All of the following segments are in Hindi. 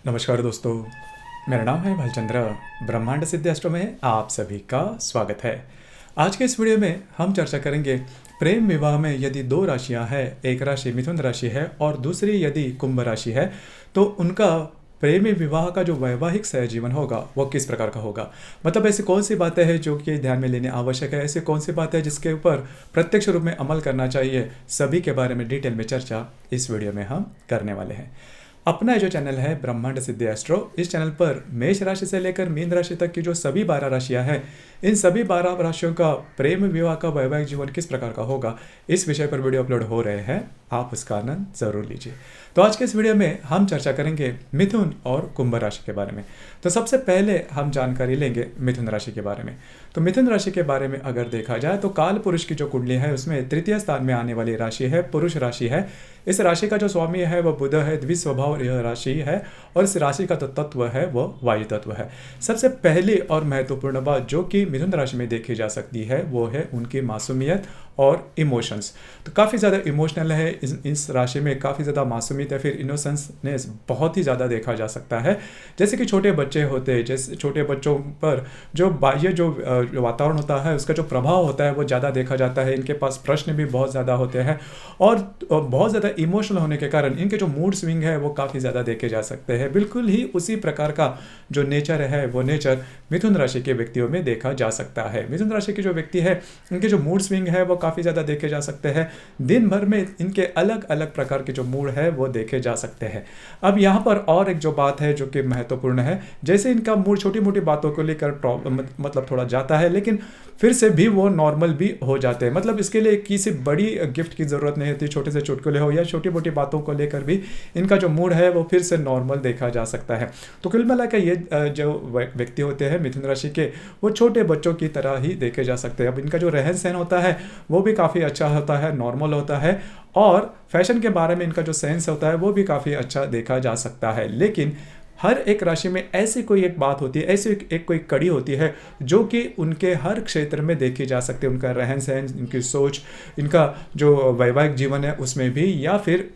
नमस्कार दोस्तों, मेरा नाम है भालचंद्र। ब्रह्मांड सिद्ध एस्ट्रो में आप सभी का स्वागत है। आज के इस वीडियो में हम चर्चा करेंगे प्रेम विवाह में यदि दो राशियां हैं, एक राशि मिथुन राशि है और दूसरी यदि कुंभ राशि है, तो उनका प्रेमी विवाह का जो वैवाहिक सहजीवन होगा वो किस प्रकार का होगा। मतलब ऐसी कौन सी बातें हैं जो कि ध्यान में लेने आवश्यक है, ऐसी कौन सी बातें हैं जिसके ऊपर प्रत्यक्ष रूप में अमल करना चाहिए, सभी के बारे में डिटेल में चर्चा इस वीडियो में हम करने वाले हैं। अपना जो चैनल है ब्रह्मांड सिद्ध एस्ट्रो, इस चैनल पर मेष राशि से लेकर मीन राशि तक की जो सभी 12 राशियां हैं, इन सभी 12 राशियों का प्रेम विवाह का वैवाहिक जीवन किस प्रकार का होगा, इस विषय पर वीडियो अपलोड हो रहे हैं। आप उसका आनंद जरूर लीजिए। तो आज के इस वीडियो में हम चर्चा करेंगे मिथुन और कुंभ राशि के बारे में। तो सबसे पहले हम जानकारी लेंगे मिथुन राशि के बारे में। तो मिथुन राशि के बारे में अगर देखा जाए तो काल पुरुष की जो कुंडली है उसमें तृतीय स्थान में आने वाली राशि है पुरुष राशि है। इस राशि का जो स्वामी है वह बुध है, द्विस्वभाव यह राशि है और इस राशि का जो तत्व है वह वायु तत्व है। सबसे पहली और महत्वपूर्ण बात जो कि मिथुन राशि में देखी जा सकती है वो है उनकी मासूमियत और इमोशंस। तो काफ़ी ज़्यादा इमोशनल है इस राशि में, काफ़ी ज़्यादा मासूमियत या फिर इनोसेंसनेस बहुत ही ज़्यादा देखा जा सकता है। जैसे कि छोटे बच्चे होते हैं, जैसे छोटे बच्चों पर जो बाह्य जो वातावरण होता है उसका जो प्रभाव होता है वो ज़्यादा देखा जाता है। इनके पास प्रश्न भी बहुत ज़्यादा होते हैं और बहुत ज़्यादा इमोशनल होने के कारण इनके जो मूड स्विंग है वो काफ़ी ज़्यादा देखे जा सकते हैं। बिल्कुल ही उसी प्रकार का जो नेचर है वो नेचर मिथुन राशि के व्यक्तियों में देखा जा सकता है। मिथुन राशि के जो व्यक्ति है इनके जो मूड स्विंग है वो काफ़ी ज़्यादा देखे जा सकते हैं। दिन भर में इनके अलग अलग प्रकार के जो मूड है वो देखे जा सकते हैं। अब यहाँ पर और एक जो बात है जो कि महत्वपूर्ण है, जैसे इनका मूड छोटी मोटी बातों को लेकर मतलब थोड़ा जाता है, लेकिन फिर से भी वो नॉर्मल भी हो जाते हैं। मतलब इसके लिए किसी बड़ी गिफ्ट की ज़रूरत नहीं होती, छोटे से चुटकुले हो या छोटी मोटी बातों को लेकर भी इनका जो मूड है वो फिर से नॉर्मल देखा जा सकता है। तो कुल मिलाकर ये जो व्यक्ति होते हैं मिथुन राशि के, वो छोटे बच्चों की तरह ही देखे जा सकते हैं। अब इनका जो रहन सहन होता है वो भी काफ़ी अच्छा होता है, नॉर्मल होता है और फैशन के बारे में इनका जो सेंस होता है वो भी काफ़ी अच्छा देखा जा सकता है। लेकिन हर एक राशि में ऐसी कोई एक बात होती है, ऐसी एक कोई कड़ी होती है जो कि उनके हर क्षेत्र में देखी जा सकती है। उनका रहन सहन, इनकी सोच, इनका जो वैवाहिक जीवन है उसमें भी, या फिर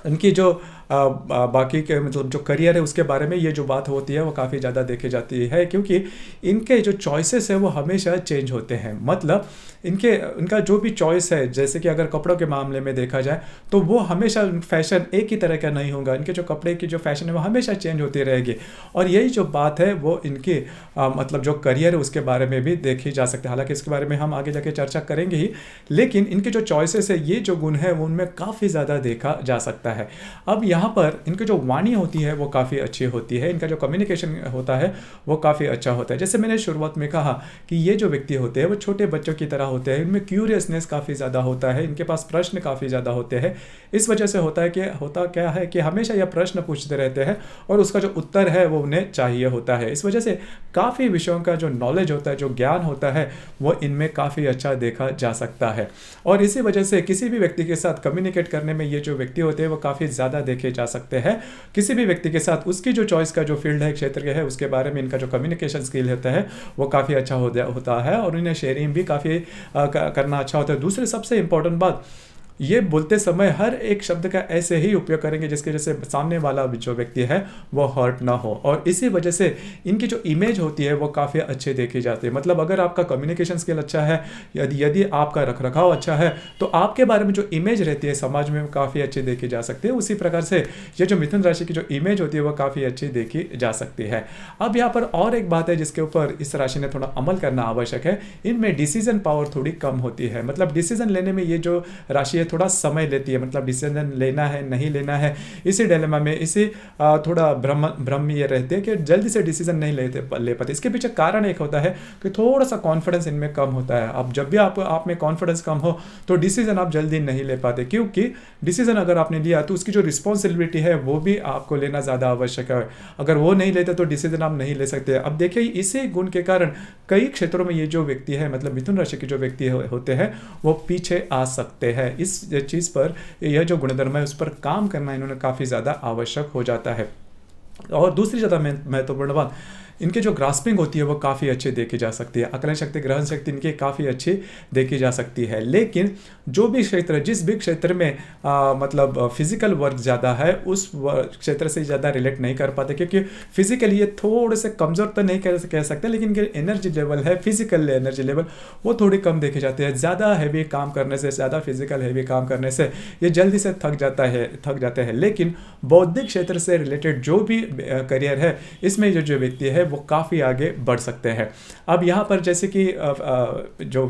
इनकी जो बाकी के मतलब जो करियर है उसके बारे में ये जो बात होती है वो काफ़ी ज़्यादा देखी जाती है, क्योंकि इनके जो चॉइसेस है वो हमेशा चेंज होते हैं। मतलब इनका जो भी चॉइस है, जैसे कि अगर कपड़ों के मामले में देखा जाए तो वो हमेशा फैशन एक ही तरह का नहीं होगा। इनके जो कपड़े की जो फैशन है वो हमेशा चेंज होती रहेगी और यही जो बात है वो इनकी मतलब जो करियर है उसके बारे में भी देखी जा सकती है। हालांकि इसके बारे में हम आगे जाके चर्चा करेंगे ही, लेकिन इनके जो चॉइसेस है, ये जो गुण है वो उनमें काफ़ी ज़्यादा देखा जा सकता है। अब यहाँ पर इनकी जो वाणी होती है वो काफ़ी अच्छी होती है, इनका जो कम्युनिकेशन होता है वो काफ़ी अच्छा होता है। जैसे मैंने शुरुआत में कहा कि ये जो व्यक्ति होते हैं वो छोटे बच्चों की तरह होते हैं, इनमें क्यूरियसनेस काफ़ी ज़्यादा होता है, इनके पास प्रश्न काफ़ी ज़्यादा होते हैं। इस वजह से होता क्या है कि हमेशा यह प्रश्न पूछते रहते हैं और उसका जो उत्तर है वो उन्हें चाहिए होता है। इस वजह से काफ़ी विषयों का जो नॉलेज होता है, जो ज्ञान होता है वो इनमें काफ़ी अच्छा देखा जा सकता है। और इसी वजह से किसी भी व्यक्ति के साथ कम्युनिकेट करने में ये जो व्यक्ति होते हैं वो काफ़ी ज़्यादा देखे जा सकते हैं। किसी भी व्यक्ति के साथ उसकी जो चॉइस का जो फील्ड है, क्षेत्र के है, उसके बारे में इनका जो कम्युनिकेशन स्किल होता है वो काफ़ी अच्छा होता है और इन्हें शेयरिंग भी काफ़ी करना अच्छा होता है। दूसरी सबसे इंपॉर्टेंट बात, ये बोलते समय हर एक शब्द का ऐसे ही उपयोग करेंगे जिसके वजह से सामने वाला जो व्यक्ति है वो हर्ट ना हो, और इसी वजह से इनकी जो इमेज होती है वो काफ़ी अच्छी देखी जाती है। मतलब अगर आपका कम्युनिकेशन स्किल अच्छा है, यदि आपका रखरखाव अच्छा है, तो आपके बारे में जो इमेज रहती है समाज में काफ़ी अच्छी देखी जा सकती है। उसी प्रकार से ये जो मिथुन राशि की जो इमेज होती है वो काफ़ी अच्छी देखी जा सकती है। अब यहाँ पर और एक बात है जिसके ऊपर इस राशि ने थोड़ा अमल करना आवश्यक है, इनमें डिसीजन पावर थोड़ी कम होती है। मतलब डिसीजन लेने में ये जो राशि है थोड़ा समय लेती है। मतलब डिसीजन लेना है नहीं लेना है, इसी डिलेमा में इसी थोड़ा भ्रम ये रहते हैं कि जल्दी से डिसीजन नहीं ले पाते। इसके पीछे कारण एक होता है कि थोड़ा सा कॉन्फिडेंस इनमें कम होता है। अब जब भी आप में कॉन्फिडेंस कम हो तो डिसीजन आप जल्दी नहीं ले पाते, क्योंकि डिसीजन अगर आपने लिया तो उसकी जो रिस्पॉन्सिबिलिटी है वो भी आपको लेना ज़्यादा आवश्यक है। अगर वो नहीं लेते तो डिसीजन आप नहीं ले सकते। अब देखिए इसी गुण के कारण कई क्षेत्रों में ये जो व्यक्ति है, मतलब मिथुन राशि के जो व्यक्ति होते हैं वो पीछे आ सकते हैं। इस चीज़ पर, यह जो गुणधर्म है उस पर काम करना इन्होंने काफ़ी ज़्यादा आवश्यक हो जाता है। और दूसरी ज़्यादा महत्वपूर्ण बात, इनकी जो ग्रास्पिंग होती है वो काफ़ी अच्छी देखी जा सकती है, आकलन शक्ति, ग्रहण शक्ति इनकी काफ़ी अच्छी देखी जा सकती है। लेकिन जो भी क्षेत्र, जिस भी क्षेत्र में मतलब फिजिकल वर्क ज़्यादा है, उस क्षेत्र से ज़्यादा रिलेट नहीं कर पाते, क्योंकि फिजिकली ये थोड़े से कमज़ोर तो नहीं कह सकते, लेकिन एनर्जी लेवल है, फिजिकल एनर्जी लेवल वो थोड़ी कम देखे जाती है। ज़्यादा हैवी काम करने से, ज़्यादा फिजिकल हैवी काम करने से ये जल्दी से थक जाते हैं। लेकिन बौद्धिक क्षेत्र से रिलेटेड जो भी करियर है, इसमें जो व्यक्ति है वो काफ़ी आगे बढ़ सकते हैं। अब यहाँ पर जैसे कि जो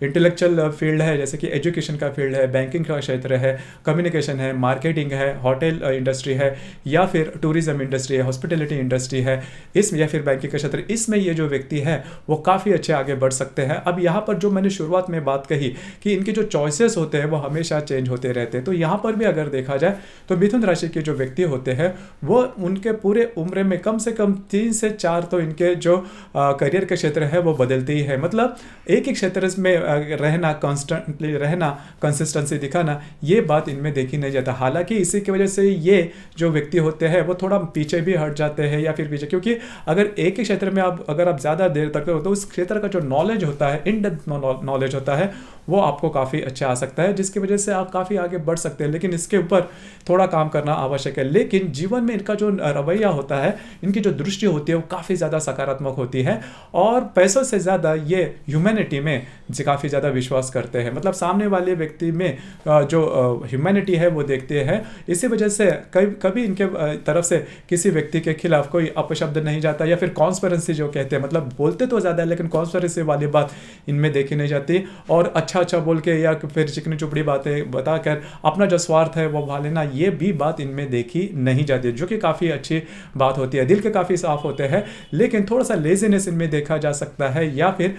इंटेलेक्चुअल फील्ड है, जैसे कि एजुकेशन का फील्ड है, बैंकिंग का क्षेत्र है, कम्युनिकेशन है, मार्केटिंग है, होटल इंडस्ट्री है, या फिर टूरिज्म इंडस्ट्री है, हॉस्पिटैलिटी इंडस्ट्री है, इसमें या फिर बैंकिंग का क्षेत्र, इसमें ये जो व्यक्ति है वो काफ़ी अच्छे आगे बढ़ सकते हैं। अब यहाँ पर जो मैंने शुरुआत में बात कही कि इनके जो चॉइसेस होते हैं वो हमेशा चेंज होते रहते हैं, तो यहाँ पर भी अगर देखा जाए तो मिथुन राशि के जो व्यक्ति होते हैं वो उनके पूरे उम्र में कम से कम 3 से 4 तो इनके जो करियर के क्षेत्र है वो बदलते ही है। मतलब एक ही क्षेत्र में रहना, कॉन्स्टेंटली रहना, कंसिस्टेंसी दिखाना, ये बात इनमें देखी नहीं जाता। हालांकि इसी की वजह से ये जो व्यक्ति होते हैं वो थोड़ा पीछे भी हट जाते हैं या फिर पीछे, क्योंकि अगर एक ही क्षेत्र में अगर आप ज़्यादा देर तक हो तो उस क्षेत्र का जो नॉलेज होता है, इन डेप्थ नॉलेज होता है, वो आपको काफ़ी अच्छा आ सकता है, जिसकी वजह से आप काफ़ी आगे बढ़ सकते हैं। लेकिन इसके ऊपर थोड़ा काम करना आवश्यक है। लेकिन जीवन में इनका जो रवैया होता है, इनकी जो दृष्टि होती है वो काफ़ी ज़्यादा सकारात्मक होती है, और पैसों से ज़्यादा ये ह्यूमैनिटी में काफ़ी ज़्यादा विश्वास करते हैं। मतलब सामने वाले व्यक्ति में जो ह्यूमैनिटी है वो देखते हैं। इसी वजह से कभी इनके तरफ से किसी व्यक्ति के खिलाफ कोई अपशब्द नहीं जाता, या फिर कॉन्स्पिरेंसी जो कहते हैं, मतलब बोलते तो ज़्यादा है लेकिन कॉन्स्पिरेंसी वाली बात इनमें देखी नहीं जाती, और अच्छा बोल के या फिर चिकनी चुपड़ी बातें बताकर अपना जो स्वार्थ है वो भा लेना, ये भी बात इनमें देखी नहीं जाती, जो कि काफ़ी अच्छी बात होती है। दिल के काफ़ी साफ होते हैं, लेकिन थोड़ा सा लेजीनेस इनमें देखा जा सकता है, या फिर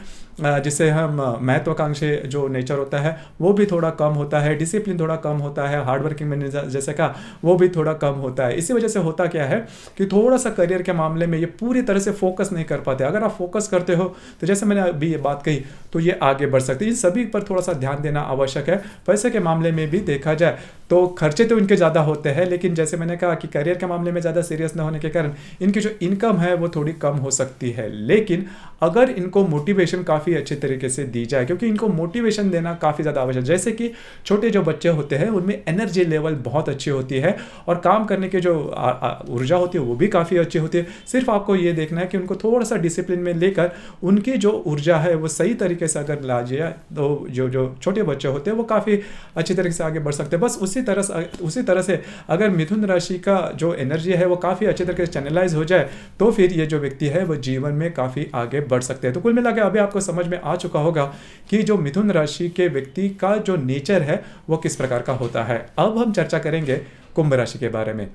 जिसे हम महत्वाकांक्षी जो नेचर होता है वो भी थोड़ा कम होता है, डिसिप्लिन थोड़ा कम होता है, हार्डवर्किंग मैंने जैसे कहा वो भी थोड़ा कम होता है। इसी वजह से होता क्या है कि थोड़ा सा करियर के मामले में ये पूरी तरह से फोकस नहीं कर पाते। अगर आप फोकस करते हो तो जैसे मैंने अभी ये बात कही तो ये आगे बढ़ सकते हैं। इन सभी पर थोड़ा सा ध्यान देना आवश्यक है। पैसे के मामले में भी देखा जाए तो खर्चे तो इनके ज़्यादा होते हैं, लेकिन जैसे मैंने कहा कि करियर के मामले में ज़्यादा सीरियस न होने के कारण इनकी जो इनकम है वो थोड़ी कम हो सकती है। लेकिन अगर इनको मोटिवेशन काफ़ी अच्छे तरीके से दी जाए, क्योंकि इनको मोटिवेशन देना काफ़ी ज़्यादा आवश्यक है। जैसे कि छोटे जो बच्चे होते हैं उनमें एनर्जी लेवल बहुत अच्छी होती है, और काम करने की जो ऊर्जा होती है वो भी काफ़ी अच्छी होती है। सिर्फ आपको ये देखना है कि उनको थोड़ा सा डिसिप्लिन में लेकर उनकी जो ऊर्जा है वो सही तरीके से अगर ला जाए तो जो छोटे बच्चे होते हैं वो काफ़ी अच्छी तरीके से आगे बढ़ सकते हैं। बस उसी तरह से अगर मिथुन राशि का जो एनर्जी है वो काफ़ी अच्छे तरीके से चैनलाइज हो जाए तो फिर ये जो व्यक्ति है वो जीवन में काफ़ी आगे बढ़ सकते हैं। तो कुल मिला के अभी आपको समझ में आ चुका होगा कि जो मिथुन राशि के व्यक्ति का जो नेचर है वो किस प्रकार का होता है। अब हम चर्चा करेंगे कुंभ राशि के बारे में।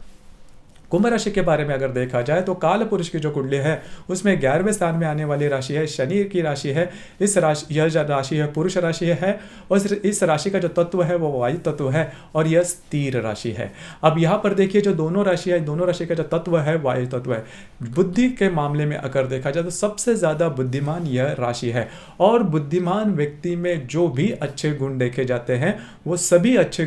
कुंभ राशि के बारे में अगर देखा जाए तो काल पुरुष की जो कुंडली है उसमें 11वें स्थान में आने वाली राशि है, शनि की राशि है। यह जो राशि है पुरुष राशि है, और इस राशि का जो तत्व है वो वायु तत्व है, और यह स्थिर राशि है। अब यहाँ पर देखिए जो दोनों राशि है, दोनों राशि का जो तत्व है वायु तत्व है। बुद्धि के मामले में अगर देखा जाए तो सबसे ज़्यादा बुद्धिमान यह राशि है, और बुद्धिमान व्यक्ति में जो भी अच्छे गुण देखे जाते हैं वो सभी अच्छे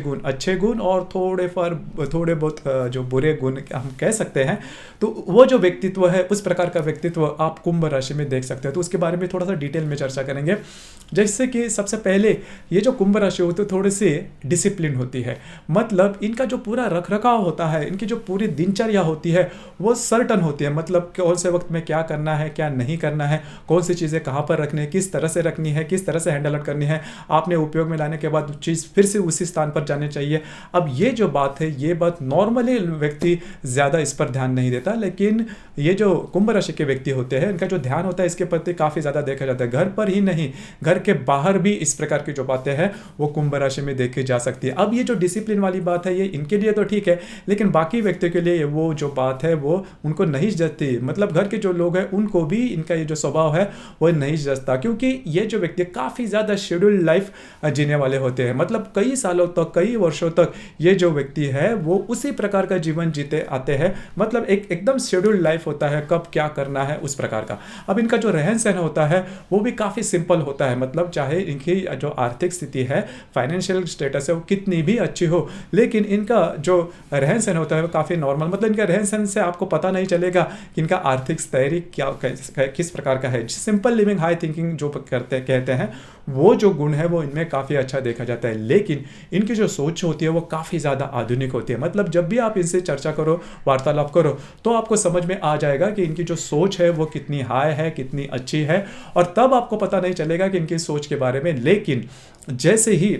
गुण और थोड़े बहुत जो बुरे गुण हम कह सकते हैं, तो वो जो व्यक्तित्व है उस प्रकार का व्यक्तित्व आप कुंभ राशि में देख सकते हैं। तो उसके बारे में थोड़ा सा डिटेल में चर्चा करेंगे। जैसे कि सबसे पहले ये जो कुंभ राशि होती है थोड़ी सी डिसिप्लिन होती है, मतलब इनका जो पूरा रख रखाव होता है, इनकी जो पूरी दिनचर्या होती है वो सर्टन होती है। मतलब कौन से वक्त में क्या करना है, क्या नहीं करना है, कौन सी चीज़ें कहाँ पर रखनी है, किस तरह से रखनी है, किस तरह से हैंडल आउट करनी है, आपने उपयोग में लाने के बाद चीज़ फिर से उसी स्थान पर जानी चाहिए। अब ये जो बात है ये बात नॉर्मली व्यक्ति ज़्यादा इस पर ध्यान नहीं देता, लेकिन ये जो कुंभ राशि के व्यक्ति होते हैं इनका जो ध्यान होता है इसके प्रति काफ़ी ज़्यादा देखा जाता है। घर पर ही नहीं, घर के बाहर भी इस प्रकार की जो बातें हैं वो कुंभ राशि में देखी जा सकती है। अब ये जो डिसिप्लिन वाली बात है ये इनके लिए तो ठीक है, लेकिन बाकी व्यक्तियों के लिए वो जो बात है वो उनको नहीं जचती। मतलब घर के जो लोग हैं उनको भी इनका ये जो स्वभाव है वो नहीं जचता, क्योंकि ये जो व्यक्ति काफ़ी ज़्यादा शेड्यूल्ड लाइफ जीने वाले होते हैं। मतलब कई सालों तक, कई वर्षों तक ये जो व्यक्ति है वो उसी प्रकार का जीवन जीते आते हैं। मतलब एकदम शेड्यूल्ड लाइफ होता है, कब क्या करना है उस प्रकार का। अब इनका जो रहन सहन होता है वो भी काफ़ी सिंपल होता है। मतलब चाहे इनकी जो आर्थिक स्थिति है, फाइनेंशियल स्टेटस है, वो कितनी भी अच्छी हो, लेकिन इनका जो रहन सहन होता है वो काफ़ी नॉर्मल, मतलब इनका रहन सहन से आपको पता नहीं चलेगा कि इनका आर्थिक स्थैर्य क्या किस प्रकार का है। सिंपल लिविंग हाई थिंकिंग जो कहते हैं, वो जो गुण है वो इनमें काफ़ी अच्छा देखा जाता है। लेकिन इनकी जो सोच होती है वो काफ़ी ज़्यादा आधुनिक होती है। मतलब जब भी आप इनसे चर्चा करो, वार्तालाप करो, तो आपको समझ में आ जाएगा कि इनकी जो सोच है वो कितनी हाई है, कितनी अच्छी है, और तब आपको पता नहीं चलेगा कि इनकी सोच के बारे में। लेकिन जैसे ही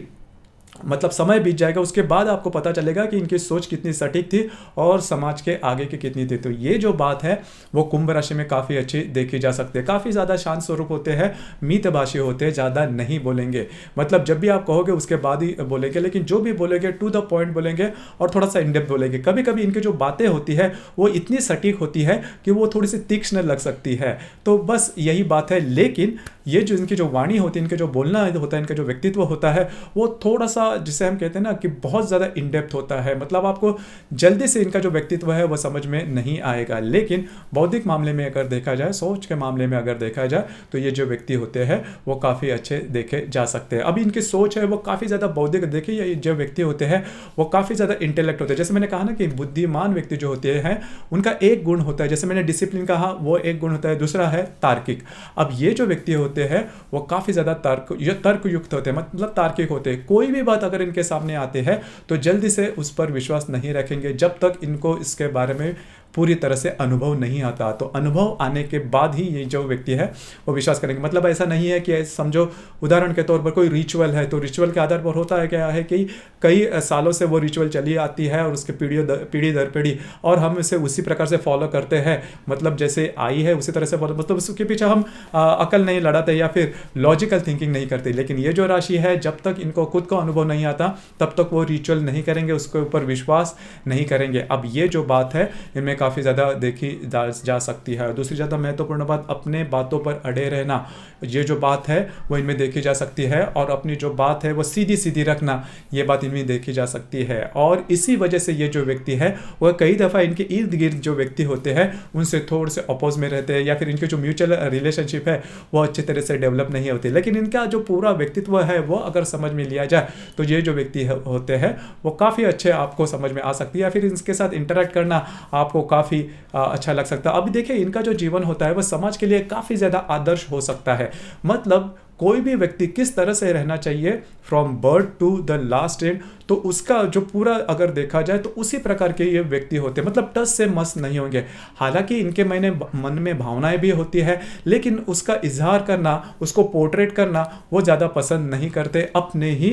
मतलब समय बीत जाएगा, उसके बाद आपको पता चलेगा कि इनकी सोच कितनी सटीक थी और समाज के आगे की कितनी थी। तो ये जो बात है वो कुंभ राशि में काफ़ी अच्छी देखी जा सकती है। काफ़ी ज़्यादा शांत स्वरूप होते हैं, मितभाषी होते हैं, ज़्यादा नहीं बोलेंगे, मतलब जब भी आप कहोगे उसके बाद ही बोलेंगे, लेकिन जो भी बोलेंगे टू द पॉइंट बोलेंगे और थोड़ा सा इनडेप्थ बोलेंगे। कभी कभी इनकी जो बातें होती है वो इतनी सटीक होती है कि वो थोड़ी सी तीक्ष्ण लग सकती है। तो बस यही बात है। लेकिन ये जो इनकी जो वाणी होती है, इनके जो बोलना होता है, इनका जो व्यक्तित्व होता है, वो थोड़ा सा जिसे हम कहते हैं ना कि बहुत ज़्यादा इन डेप्थ होता है। मतलब आपको जल्दी से इनका जो व्यक्तित्व है वो समझ में नहीं आएगा। लेकिन बौद्धिक मामले में अगर देखा जाए, सोच के मामले में अगर देखा जाए, तो ये जो व्यक्ति होते हैं वो काफ़ी अच्छे देखे जा सकते हैं। अभी इनकी सोच है वो काफ़ी ज़्यादा बौद्धिक। देखिए ये जो व्यक्ति होते हैं वो काफ़ी ज़्यादा इंटेलेक्ट होते हैं। जैसे मैंने कहा ना कि बुद्धिमान व्यक्ति जो होते हैं उनका एक गुण होता है, जैसे मैंने डिसिप्लिन कहा, वो एक गुण होता है। दूसरा है तार्किक। अब ये जो व्यक्ति होते हैं वो काफ़ी ज़्यादा तर्कयुक्त होते हैं, मतलब तार्किक होते हैं। कोई भी बात अगर इनके सामने आते हैं तो जल्दी से उस पर विश्वास नहीं रखेंगे जब तक इनको इसके बारे में पूरी तरह से अनुभव नहीं आता। तो अनुभव आने के बाद ही ये जो व्यक्ति है वो विश्वास करेंगे। मतलब ऐसा नहीं है कि समझो उदाहरण के तौर पर कोई रिचुअल है, तो रिचुअल के आधार पर होता है क्या है कि कई सालों से वो रिचुअल चली आती है और उसके पीढ़ी दर पीढ़ी, और हम इसे उसी प्रकार से फॉलो करते हैं। मतलब जैसे आई है उसी तरह से फॉलो, मतलब उसके पीछे हम अकल नहीं लड़ाते या फिर लॉजिकल थिंकिंग नहीं करते। लेकिन ये जो राशि है, जब तक इनको खुद का अनुभव नहीं आता तब तक वो रिचुअल नहीं करेंगे, उसके ऊपर विश्वास नहीं करेंगे। अब ये जो बात है इनमें काफ़ी ज़्यादा देखी जा सकती है। दूसरी ज़्यादा महत्वपूर्ण बात, अपने बातों पर अड़े रहना, ये जो बात है वो इनमें देखी जा सकती है। और अपनी जो बात है वो सीधी सीधी रखना, ये बात इनमें देखी जा सकती है। और इसी वजह से ये जो व्यक्ति है वह कई दफ़ा इनके इर्द गिर्द जो व्यक्ति होते हैं उनसे थोड़े से अपोज में रहते हैं, या फिर इनके जो म्यूचुअल रिलेशनशिप है वो अच्छी तरह से डेवलप नहीं होती। लेकिन इनका जो पूरा व्यक्तित्व है वो अगर समझ में लिया जाए तो ये जो व्यक्ति होते हैं वो काफ़ी अच्छे आपको समझ में आ सकती है, या फिर इनके साथ इंटरेक्ट करना आपको काफ़ी अच्छा लग सकता है। अब देखिए इनका जो जीवन होता है वो समाज के लिए काफ़ी ज़्यादा आदर्श हो सकता है। मतलब कोई भी व्यक्ति किस तरह से रहना चाहिए from birth to the last end, तो उसका जो पूरा अगर देखा जाए तो उसी प्रकार के ये व्यक्ति होते हैं। मतलब टस से मस नहीं होंगे। हालांकि इनके मन में भावनाएं भी होती है, लेकिन उसका इजहार करना, उसको पोर्ट्रेट करना वो ज़्यादा पसंद नहीं करते, अपने ही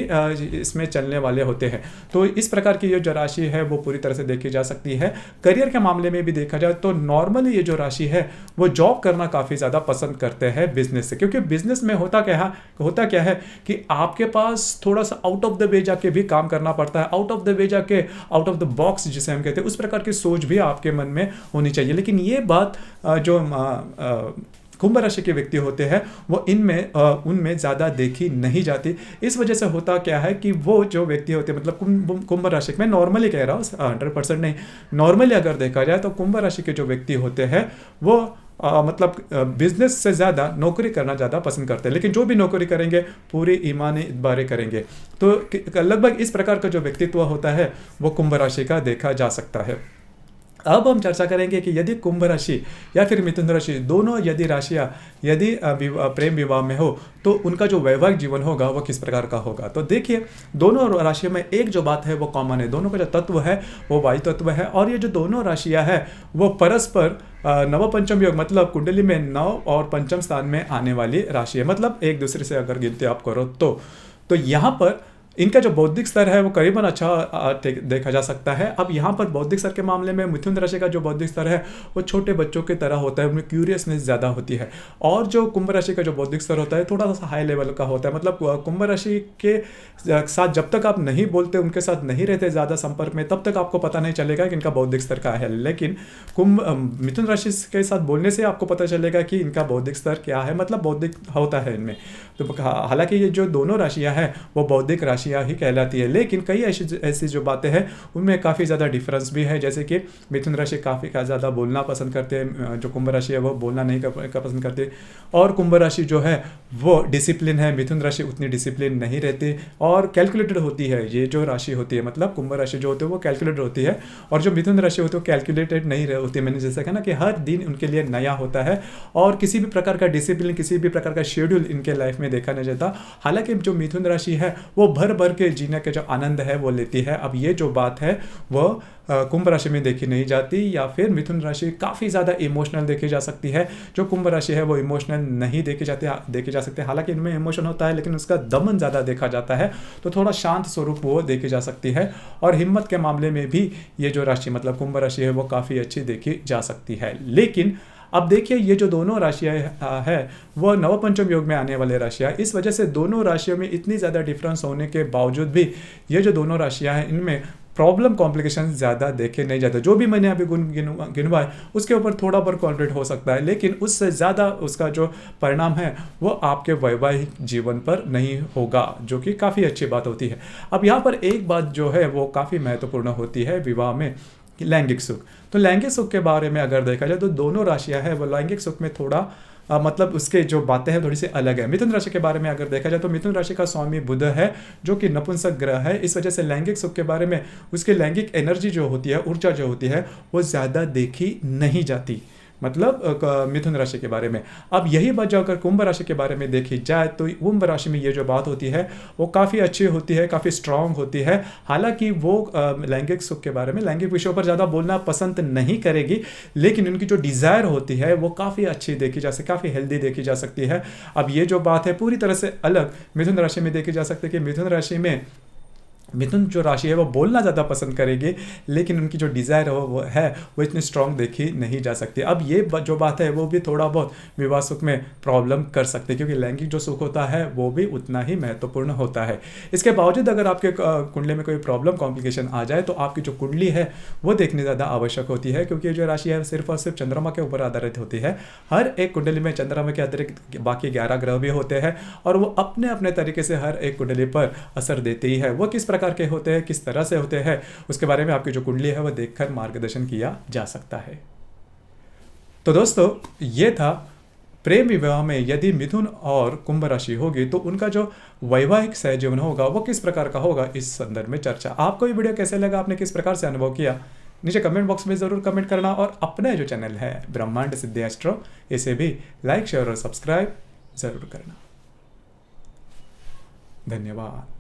इसमें चलने वाले होते हैं। तो इस प्रकार की ये जो राशि है वो पूरी तरह से देखी जा सकती है। करियर के मामले में भी देखा जाए तो नॉर्मली ये जो राशि है वो जॉब करना काफ़ी ज़्यादा पसंद करते हैं बिजनेस से, क्योंकि बिजनेस में होता क्या है कि आपके पास थोड़ा सा आउट ऑफ द वे जाके भी काम करना पड़ता है। आउट ऑफ द वे जाके, आउट ऑफ द बॉक्स जिसे हम कहते हैं, उस प्रकार की सोच भी आपके मन में होनी चाहिए। लेकिन ये बात जो कुंभ राशि के व्यक्ति होते हैं वो उनमें ज़्यादा देखी नहीं जाती। इस वजह से होता क्या है कि वो जो व्यक्ति होते हैं, मतलब कुंभ राशि, मैं नॉर्मली कह रहा हूँ, 100% नहीं, नॉर्मली अगर देखा जाए तो कुंभ राशि के जो व्यक्ति होते हैं वो मतलब बिजनेस से ज़्यादा नौकरी करना ज़्यादा पसंद करते हैं। लेकिन जो भी नौकरी करेंगे पूरी ईमानी बारे करेंगे। तो लगभग इस प्रकार का जो व्यक्तित्व होता है वो कुंभ राशि का देखा जा सकता है। अब हम चर्चा करेंगे कि यदि कुंभ राशि या फिर मिथुन राशि दोनों यदि राशियाँ यदि प्रेम विवाह में हो तो उनका जो वैवाहिक जीवन होगा वो किस प्रकार का होगा। तो देखिए दोनों राशियों में एक जो बात है वो कॉमन है, दोनों का जो तत्व है वो वायु तत्व है, और ये जो दोनों राशियाँ हैं वो परस्पर नव पंचम योग, मतलब कुंडली में नव और पंचम स्थान में आने वाली राशि है। मतलब एक दूसरे से अगर गिनती आप करो तो यहाँ पर इनका जो बौद्धिक स्तर है वो करीबन अच्छा देखा जा सकता है। अब यहाँ पर बौद्धिक स्तर के मामले में मिथुन राशि का जो बौद्धिक स्तर है वो छोटे बच्चों की तरह होता है, उनमें क्यूरियसनेस ज़्यादा होती है। और जो कुंभ राशि का जो बौद्धिक स्तर होता है थोड़ा सा हाई लेवल का होता है। मतलब कुंभ राशि के साथ जब तक आप नहीं बोलते, उनके साथ नहीं रहते ज़्यादा संपर्क में, तब तक आपको पता नहीं चलेगा कि इनका बौद्धिक स्तर क्या है। लेकिन मिथुन राशि के साथ बोलने से आपको पता चलेगा कि इनका बौद्धिक स्तर क्या है, मतलब बौद्धिक होता है इनमें। तो हालांकि ये जो दोनों राशियां हैं वो बौद्धिक राशियां ही कहलाती है, लेकिन कई ऐसी जो बातें हैं उनमें काफ़ी ज़्यादा डिफरेंस भी है। जैसे कि मिथुन राशि काफ़ी ज़्यादा बोलना पसंद करते हैं, जो कुंभ राशि है वो बोलना नहीं पसंद करते, और कुंभ राशि जो है वो डिसिप्लिन है, मिथुन राशि उतनी डिसिप्लिन नहीं रहती और कैलकुलेटेड होती है। ये जो राशि होती है, मतलब कुंभ राशि जो होती है वो कैलकुलेटेड होती है, और जो मिथुन राशि होती है वो कैलकुलेटेड नहीं होती। मैंने जैसा कहा ना कि हर दिन उनके लिए नया होता है और किसी भी प्रकार का डिसिप्लिन, किसी भी प्रकार का शेड्यूल इनके लाइफ में देखा नहीं जाता। हालांकि जो मिथुन राशि है वो भर भर के जीने के जो आनंद है वो लेती है। अब ये जो बात है वो कुंभ राशि में देखी नहीं जाती, या फिर मिथुन राशि काफ़ी ज़्यादा इमोशनल देखी जा सकती है। जो कुंभ राशि है वो इमोशनल नहीं देखी जा सकती। हालांकि इनमें इमोशन होता है लेकिन उसका दमन ज़्यादा देखा जाता है, तो थोड़ा शांत स्वरूप वो देखी जा सकती है। और हिम्मत के मामले में भी ये जो राशि मतलब कुंभ राशि है वो काफ़ी अच्छी देखी जा सकती है। लेकिन अब देखिए, ये जो दोनों राशियाँ है वो नवपंचम योग में आने वाले राशियाँ, इस वजह से दोनों राशियों में इतनी ज़्यादा डिफरेंस होने के बावजूद भी ये जो दोनों राशियाँ हैं इनमें प्रॉब्लम कॉम्प्लिकेशन ज़्यादा देखे नहीं जाते। जो भी मैंने अभी गिनवाए उसके ऊपर थोड़ा बहुत कॉन्फ्लिक्ट हो सकता है, लेकिन उससे ज़्यादा उसका जो परिणाम है वो आपके वैवाहिक जीवन पर नहीं होगा, जो कि काफ़ी अच्छी बात होती है। अब यहाँ पर एक बात जो है वो काफ़ी महत्वपूर्ण होती है विवाह में, लैंगिक सुख। तो लैंगिक सुख के बारे में अगर देखा जाए तो दोनों राशियां हैं वो लैंगिक सुख में थोड़ा मतलब उसके जो बातें हैं थोड़ी सी अलग है। मिथुन राशि के बारे में अगर देखा जाए तो मिथुन राशि का स्वामी बुध है जो कि नपुंसक ग्रह है। इस वजह से लैंगिक सुख के बारे में उसकी लैंगिक एनर्जी जो होती है, ऊर्जा जो होती है वो ज़्यादा देखी नहीं जाती, मतलब मिथुन राशि के बारे में। अब यही बात जो अगर कुंभ राशि के बारे में देखी जाए तो कुंभ राशि में ये जो बात होती है वो काफ़ी अच्छी होती है, काफ़ी स्ट्रांग होती है। हालांकि वो लैंगिक सुख के बारे में, लैंगिक विषयों पर ज़्यादा बोलना पसंद नहीं करेगी, लेकिन उनकी जो डिज़ायर होती है वो काफ़ी अच्छी देखी जा सकती, काफ़ी हेल्दी देखी जा सकती है। अब ये जो बात है पूरी तरह से अलग मिथुन राशि में देखी जा सकती है कि मिथुन राशि में मिथुन जो राशि है वो बोलना ज़्यादा पसंद करेगी, लेकिन उनकी जो डिज़ायर वो इतनी स्ट्रांग देखी नहीं जा सकती। अब ये जो बात है वो भी थोड़ा बहुत विवाह सुख में प्रॉब्लम कर सकते हैं, क्योंकि लैंगिक जो सुख होता है वो भी उतना ही महत्वपूर्ण होता है। इसके बावजूद अगर आपके कुंडली में कोई प्रॉब्लम कॉम्प्लिकेशन आ जाए तो आपकी जो कुंडली है वो देखनी ज़्यादा आवश्यक होती है, क्योंकि जो राशि है सिर्फ और सिर्फ चंद्रमा के ऊपर आधारित होती है। हर एक कुंडली में चंद्रमा के अतिरिक्त बाकी 11 ग्रह भी होते हैं और वो अपने अपने तरीके से हर एक कुंडली पर असर देते ही है। वो किस प्रकार के होते हैं, किस तरह से होते हैं, उसके बारे में आपकी जो कुंडली है वह देखकर मार्गदर्शन किया जा सकता है। तो दोस्तों, ये था प्रेम विवाह में यदि मिथुन और कुंभ राशि होगी तो उनका जो वैवाहिक सहजीवन होगा वो किस प्रकार का होगा, इस संदर्भ में चर्चा। आपको ये वीडियो कैसे लगा, आपने किस प्रकार से अनुभव किया, नीचे कमेंट बॉक्स में ज़रूर कमेंट करना, और अपना जो चैनल है ब्रह्मांड सिद्धि एस्ट्रो इसे भी लाइक, शेयर और सब्सक्राइब ज़रूर करना। धन्यवाद।